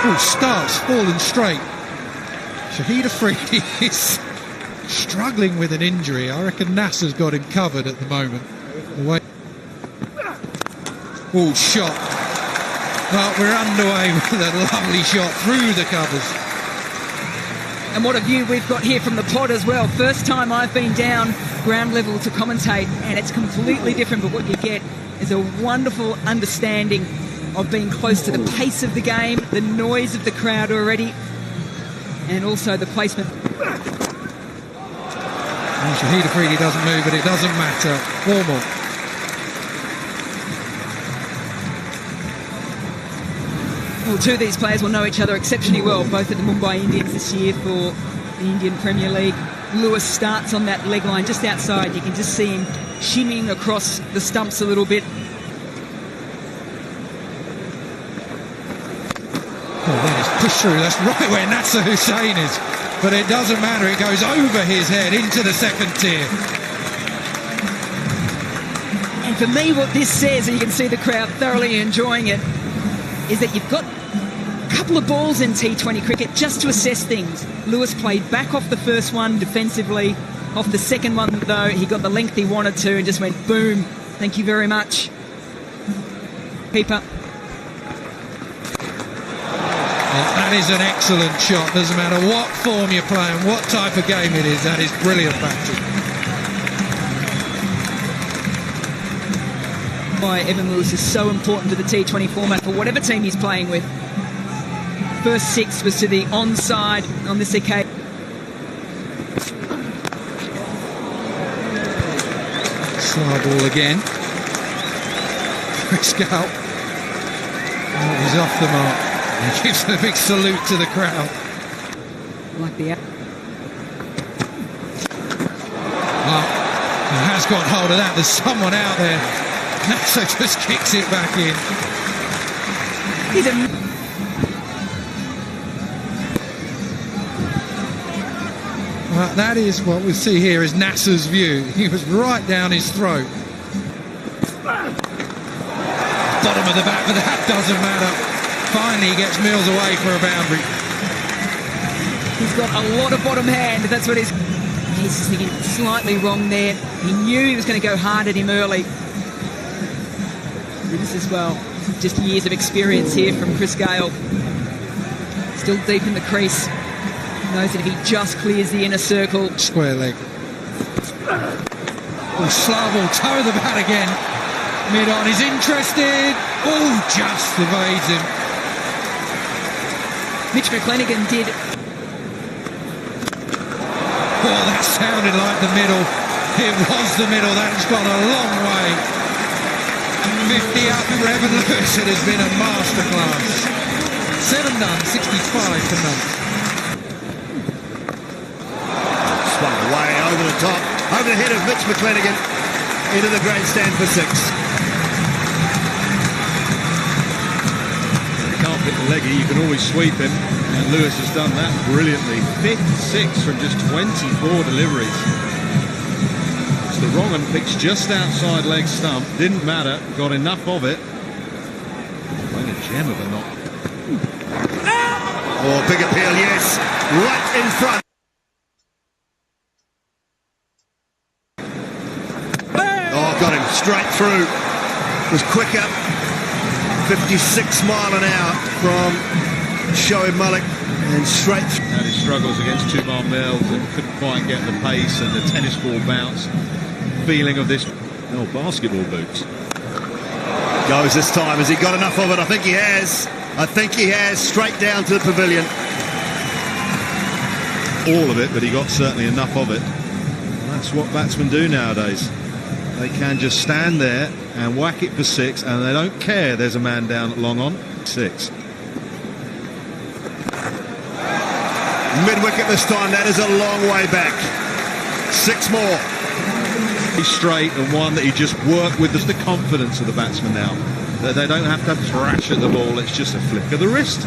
Oh, starts falling straight. Shahid Afridi is struggling with an injury. I reckon Nasser's got him covered at the moment. Oh, shot. Well, we're underway with a lovely shot through the covers. And what a view we've got here from the pod as well. First time I've been down ground level to commentate, and it's completely different, but what you get is a wonderful understanding of being close to the pace of the game, the noise of the crowd already, and also the placement. Well, Shahid Afridi doesn't move, but it doesn't matter. 4 more. Well, two of these players will know each other exceptionally well, both at the Mumbai Indians this year for the Indian Premier League. Lewis starts on that leg line just outside. You can just see him shimmying across the stumps a little bit. Oh, that is pushed through. That's right where Nasser Hussain is. But it doesn't matter. It goes over his head into the second tier. And for me, what this says, and you can see the crowd thoroughly enjoying it, is that you've got a couple of balls in T20 cricket just to assess things. Lewis played back off the first one defensively. Off the second one, though, he got the length he wanted to and just went boom. Thank you very much. Keeper. Well, that is an excellent shot. Doesn't matter what form you're playing, what type of game it is. That is brilliant batting. Why Evan Lewis is so important to the T20 format for whatever team he's playing with. First 6 was to the onside on this occasion. Slow ball again. Chris Gale. Oh, he's off the mark. He gives a big salute to the crowd. Like the... Well, he has got hold of that. There's someone out there. Nasser just kicks it back in. He's a... Well, that is what we see here is Nasser's view. He was right down his throat. Bottom of the bat, but that doesn't matter. Finally, he gets Mills away for a boundary. He's got a lot of bottom hand. That's what he's thinking slightly wrong there. He knew he was going to go hard at him early. This as well. Just years of experience here from Chris Gale. Still deep in the crease. Knows that if he just clears the inner circle. Square leg. Oh, slow ball, toe of the bat again. Mid on, he's interested. Oh, just evades him. Mitch McClenaghan did. Oh, that sounded like the middle. It was the middle. That's gone a long way. 50 up for Evan Lewis. It has been a masterclass. 7 done, 65 for none. Swung away over the top, over the head of Mitch McClenaghan, into the grandstand for 6. You can't pick the leggy, you can always sweep him, and Lewis has done that brilliantly. 56 from just 24 deliveries. It's the wrong and pitched just outside leg stump, didn't matter, got enough of it. Playing a gem of a knock. Oh, big appeal, yes, right in front. Oh, got him straight through. Was quicker. 56 mile an hour from Shoaib Malik, and straight through. Had his struggles against Tuman Mills and couldn't quite get the pace and the tennis ball bounce feeling of this. Oh, basketball boots. Goes this time. Has he got enough of it? I think he has. I think he has. Straight down to the pavilion. All of it, but he got certainly enough of it. That's what batsmen do nowadays. They can just stand there and whack it for 6, and they don't care there's a man down at long on. 6. Mid-wicket this time. That is a long way back. 6 more. He's straight, and one that he just worked with. Just the confidence of the batsman now. They don't have to thrash at the ball. It's just a flick of the wrist.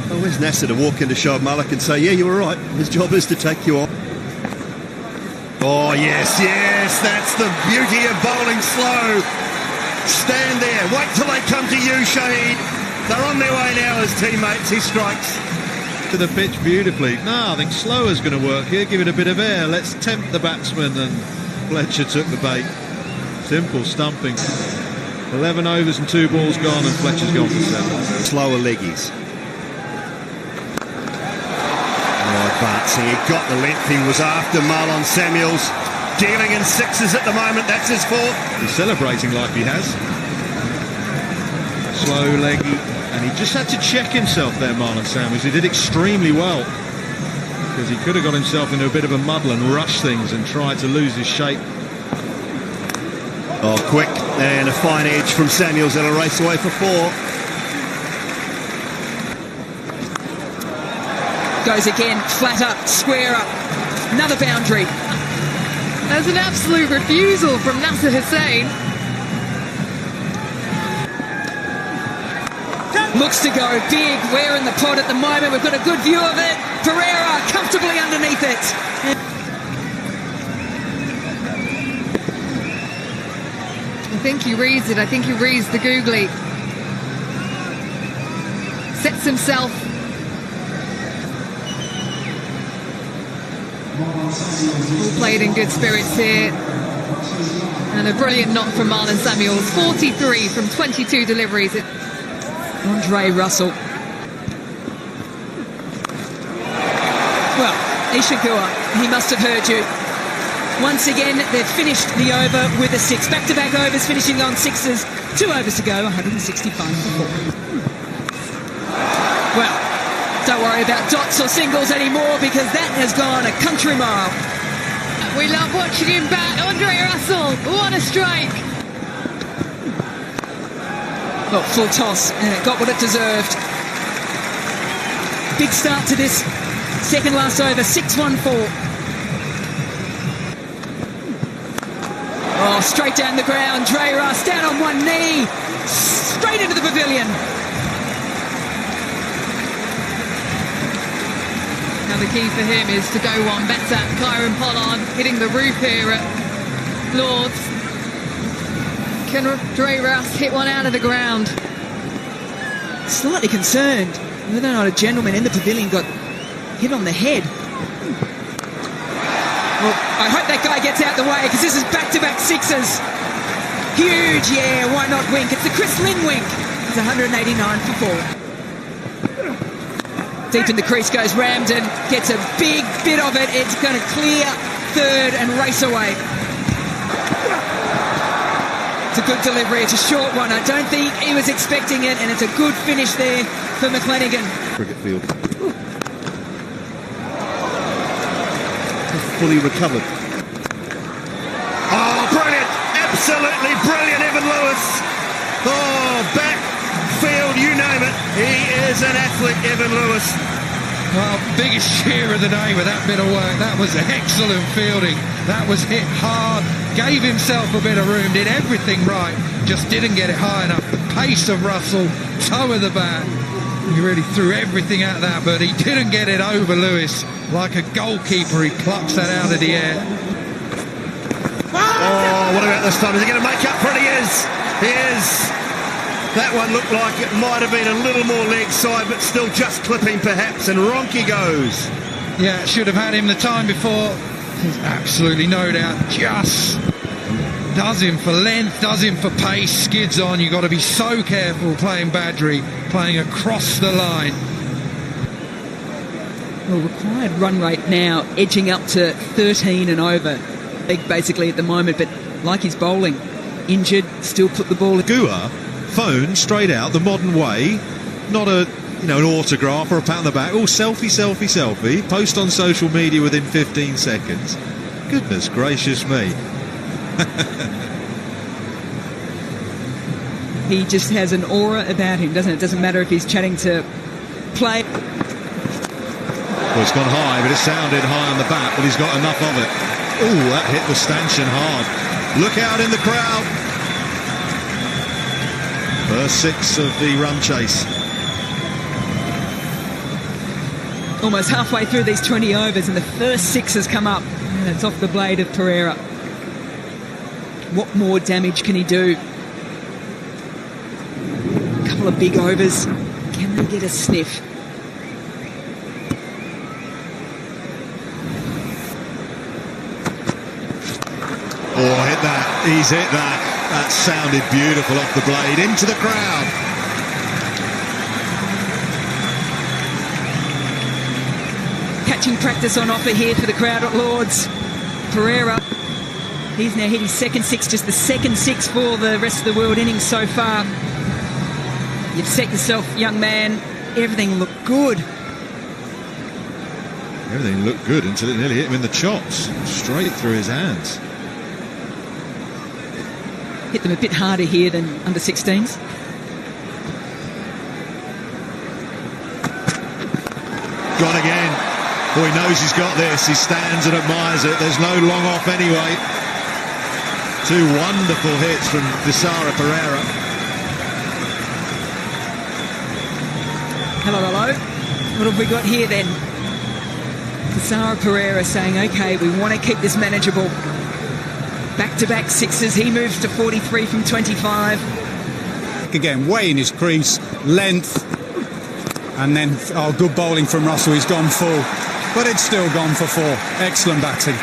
Well, where's Nasser to walk into Shoaib Malik and say, yeah, you were right. His job is to take you on. Oh, yes, yes. That's the beauty of bowling slow. Stand there. Wait till they come to you, Shahid. They're on their way now as teammates. He strikes. To the pitch beautifully. No, I think slower's going to work here. Give it a bit of air. Let's tempt the batsman, and Fletcher took the bait. Simple stumping. 11 overs and 2 balls gone, and Fletcher's gone for 7. Slower leggies. Oh, advancing. He got the length. He was after Marlon Samuels. Dealing in 6s at the moment. That's his 4th. He's celebrating like he has. Slow leggy. And he just had to check himself there, Marlon Samuels. He did extremely well, because he could have got himself into a bit of a muddle and rushed things and tried to lose his shape. Oh, quick. And a fine edge from Samuels. That'll race away for 4. Goes again, flat up, square up. Another boundary. There's an absolute refusal from Nasser Hussain. Looks to go big. We're in the pod at the moment. We've got a good view of it. Pereira comfortably underneath it. I think he reads it. I think he reads the googly. Sets himself. All played in good spirits here. And a brilliant knock from Marlon Samuels. 43 from 22 deliveries. Andre Russell. Well, Ishigua, he must have heard you. Once again, they've finished the over with a 6. Back-to-back overs, finishing on 6s. 2 overs to go, 165 for 4. Well, don't worry about dots or singles anymore, because that has gone a country mile. We love watching him bat. Andre Russell, what a strike. Well, full toss, and it got what it deserved. Big start to this second last over, 6-1-4. Oh, straight down the ground, Dre Russ down on one knee, straight into the pavilion. Now the key for him is to go one better. Kyron Pollard hitting the roof here at Lord's. Can Dre Russ hit one out of the ground? Slightly concerned whether or not a gentleman in the pavilion got hit on the head. Well, I hope that guy gets out the way, because this is back-to-back 6s. Huge, yeah, why not wink? It's the Chris Lynn wink. It's 189 for 4. Deep in the crease goes Ramden, gets a big bit of it. It's going to clear third and race away. It's a good delivery. It's a short one. I don't think he was expecting it, and it's a good finish there for McLennigan. Cricket field. Fully recovered. Oh, brilliant! Absolutely brilliant, Evan Lewis. Oh, back, field, you name it. He is an athlete, Evan Lewis. Well, biggest cheer of the day with that bit of work. That was excellent fielding. That was hit hard, gave himself a bit of room, did everything right, just didn't get it high enough. The pace of Russell, toe of the bat, he really threw everything at that, but he didn't get it over Lewis. Like a goalkeeper, he plucks that out of the air. Oh, what about this time? Is he going to make up for it? He is. He is. That one looked like it might have been a little more leg side, but still just clipping perhaps, and Ronke goes. Yeah, should have had him the time before. There's absolutely no doubt. Just does him for length, does him for pace, skids on. You've got to be so careful playing Badri, playing across the line. Well, required run rate now edging up to 13 and over. Big basically at the moment, but like his bowling, injured, still put the ball. Gua phone straight out the modern way, not a an autograph or a pat on the back. Oh, selfie, selfie, selfie. Post on social media within 15 seconds. Goodness gracious me. He just has an aura about him, doesn't it? It doesn't matter if he's chatting to play. Well, it's gone high, but it sounded high on the bat, but he's got enough of it. Oh, that hit the stanchion hard. Look out in the crowd. First 6 of the run chase. Almost halfway through these 20 overs, and the first 6 has come up. And it's off the blade of Pereira. What more damage can he do? A couple of big overs. Can they get a sniff? Oh, hit that. He's hit that. That sounded beautiful off the blade. Into the crowd. Catching practice on offer here for the crowd at Lord's. Pereira, he's now hit his second six, just the second six for the rest of the world innings so far. You've set yourself, young man. Everything looked good. Everything looked good until it nearly hit him in the chops. Straight through his hands. Hit them a bit harder here than under 16s. Gone again. Oh, he knows he's got this. He stands and admires it. There's no long off anyway. Two wonderful hits from Desara Pereira. Hello, hello. What have we got here then? Desara Pereira saying, okay, we want to keep this manageable. Back-to-back sixes. He moves to 43 from 25. Again, way in his crease, length, and then good bowling from Russell. He's gone full, but it's still gone for four. Excellent batting.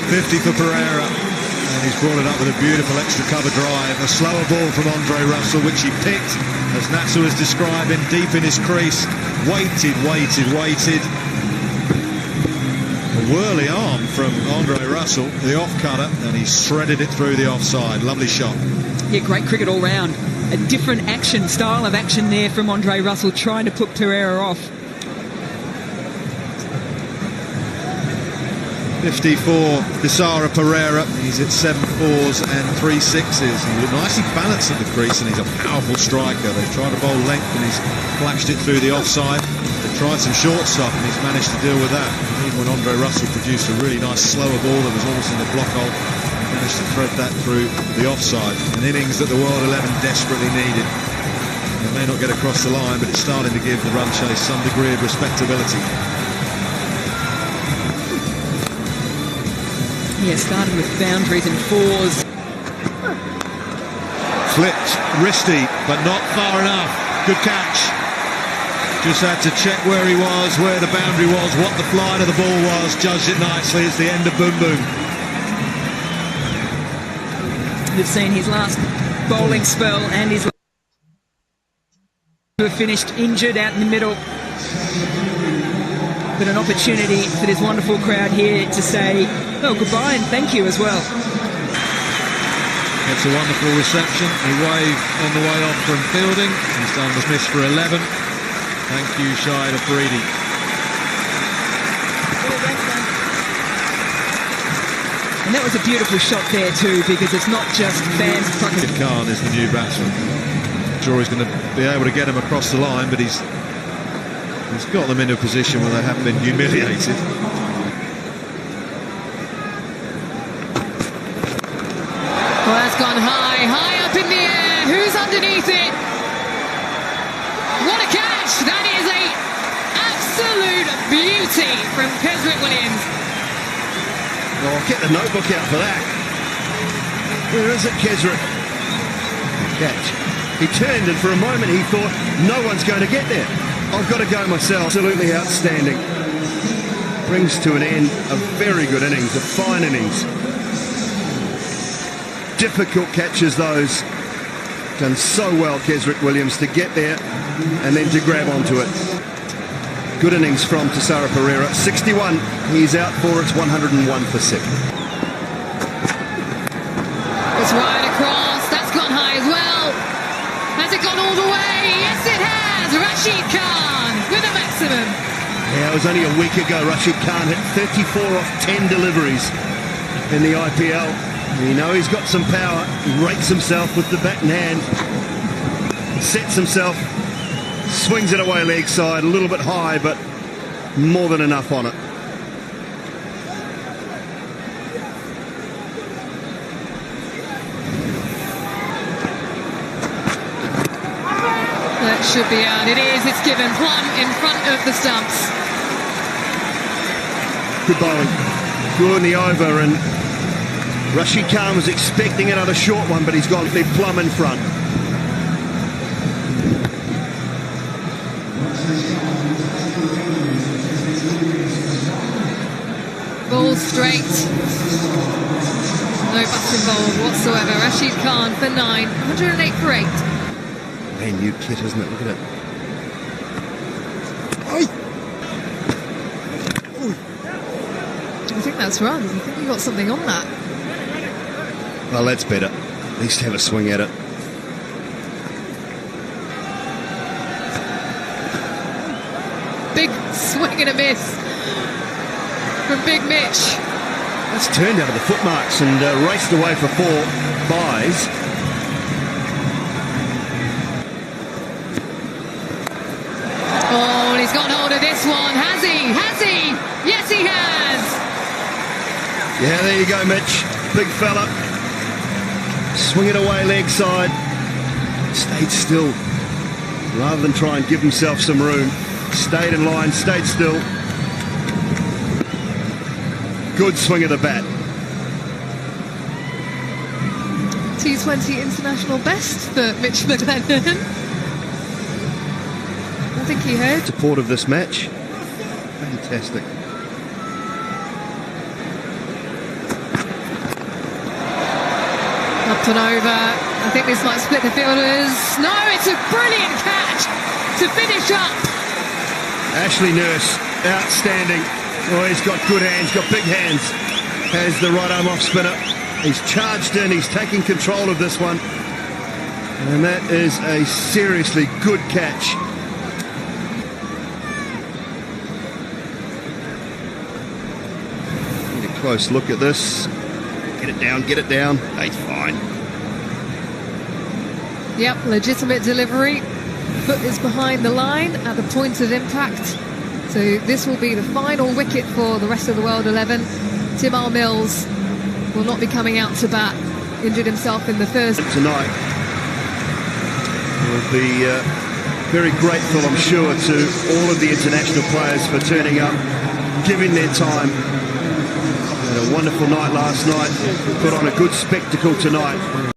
50 for Pereira, and he's brought it up with a beautiful extra cover drive. A slower ball from Andre Russell, which he picked, as Natsu was describing, deep in his crease. Waited. A whirly arm from Andre Russell, the off-cutter, and he shredded it through the offside. Lovely shot. Yeah, great cricket all round. A different style of action there from Andre Russell, trying to put Pereira off. 50 for Desara Pereira. He's at 7 fours and 3 sixes. He looked nicely balanced at the crease, and he's a powerful striker. They've tried to bowl length, and he's flashed it through the offside. They've tried some short stuff, and he's managed to deal with that. Even when Andre Russell produced a really nice slower ball that was almost in the block hole, he managed to thread that through the offside. An innings that the World 11 desperately needed. It may not get across the line, but it's starting to give the run chase some degree of respectability. Yeah, started with boundaries and fours. Flipped, wristy, but not far enough. Good catch. Just had to check where he was, where the boundary was, what the flight of the ball was. Judged it nicely. It's the end of Boom Boom. We've seen his last bowling spell and his who have finished injured out in the middle. But an opportunity for this wonderful crowd here to say, oh, goodbye and thank you as well. It's a wonderful reception. He waved on the way off from fielding. He's done the miss for 11. Thank you, Shahid Afridi. And that was a beautiful shot there too, because it's not just fans fucking. Khan is the new batsman. I'm sure he's going to be able to get him across the line, but he's got them into a position where they haven't been humiliated. Well, that's gone high up in the air. Who's underneath it? What a catch! That is a absolute beauty from Keswick Williams. Oh, get the notebook out for that. Where is it, Keswick? Catch. He turned, and for a moment he thought, no one's going to get there. I've got to go myself. Absolutely outstanding. Brings to an end a very good innings, a fine innings. Difficult catches those. Done so well, Keswick Williams, to get there and then to grab onto it. Good innings from Desara Pereira. 61. He's out for its 101 for 6. It's right across. That's gone high as well. Has it gone all the way? Yes, it has. Rashid Khan with a maximum. Yeah, it was only a week ago Rashid Khan hit 34 off 10 deliveries in the IPL. You know he's got some power. He rates himself with the bat in hand. Sets himself. Swings it away leg side, a little bit high, but more than enough on it. That should be out. It is. It's given plumb in front of the stumps. Good bowling. Good in the over, and Rashid Khan was expecting another short one, but he's gone plumb in front. Ball straight. No bats involved whatsoever. Rashid Khan for 9. 108 for 8. Man, new kit, isn't it? Look at it. I think that's run. I think we got something on that. Well, that's better. At least have a swing at it. Big swing and a miss from Big Mitch. That's turned out of the foot marks and raced away for 4 byes. Oh, and he's got hold of this one. Has he? Has he? Yes, he has. Yeah, there you go, Mitch. Big fella. Swing it away leg side. Stayed still. Rather than try and give himself some room. Stayed in line, stayed still. Good swing of the bat. T20 international best for Mitch McLennan. I think he heard. Support of this match. Fantastic. Up and over. I think this might split the fielders. No, it's a brilliant catch to finish up. Ashley Nurse, outstanding. Oh, he's got good hands, got big hands. Has the right arm off spinner. He's charged in, he's taking control of this one. And that is a seriously good catch. Get a close look at this. Get it down, get it down. He's fine. Yep, legitimate delivery. Foot is behind the line at the point of impact. So this will be the final wicket for the rest of the World 11. Timar Mills will not be coming out to bat. Injured himself in the first. Tonight will be very grateful, I'm sure, to all of the international players for turning up, giving their time. Had a wonderful night last night. Put on a good spectacle tonight.